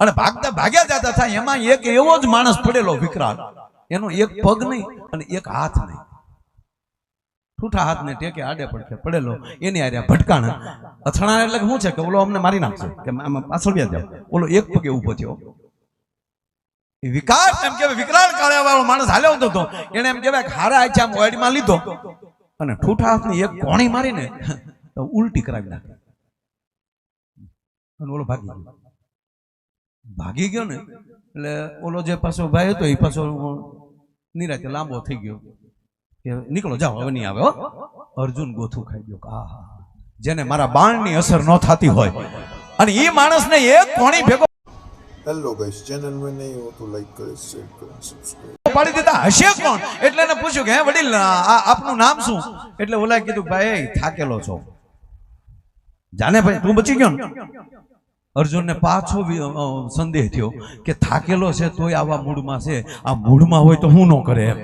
અને ભાગતા ભાગ્યા જતા થાય એમાં એક એવો જ માણસ પડેલો વિકરાળ, એનો એક પગ નહીં અને એક હાથ નહીં, ઠૂઠા હાથ ને ટેકે આડે પડકે પડેલો, એની આર્યા ભટકાણા અથડાણા. એટલે શું છે કે ઓલો અમને મારી નાખશે કે આમાં પાછળ વ્યા જાવ, ઓલો એક પગે ઉભો થયો. વિકાસ એમ કે વિકરાળ કાળે વાળો માણસ હાલ્યો હતો, એને એમ કહેવાય હારા આચા મોડીમાં લીધો અને ઠૂઠા હાથની એક કોણી મારીને ઉલટી કરાવી નાખી. અને ઓલો ભાગી ગયો ને એટલે ઓલો જે પાછો ભાઈ હતો એ પાછો નિરાતે લાંબો થઈ ગયો કે નીકળો જાઓ હવે નહીં આવે. અર્જુન ગોથું ખાઈ ગયો. આહા, જેને મારા બાણની અસર ન થતી હોય અને એ માણસને એક કોણી ભેગો. हेलो गाइस, चैनल में नहीं हो तो लाइक करें, शेयर करें, सब्सक्राइब પાડી દેતા હશે કોણ? એટલે એને પૂછ્યું કે હે વડીલ આપનું નામ શું? એટલે ઓલાએ કીધું ભાઈ થાકેલો છો. જાને ભાઈ તું બચી ગયો ને? અર્જુનને પાછો સંદેહ થયો કે થાકેલો છે તોય આવા મૂડમાં છે, આ મૂડમાં હોય તો હું ન કરે એમ.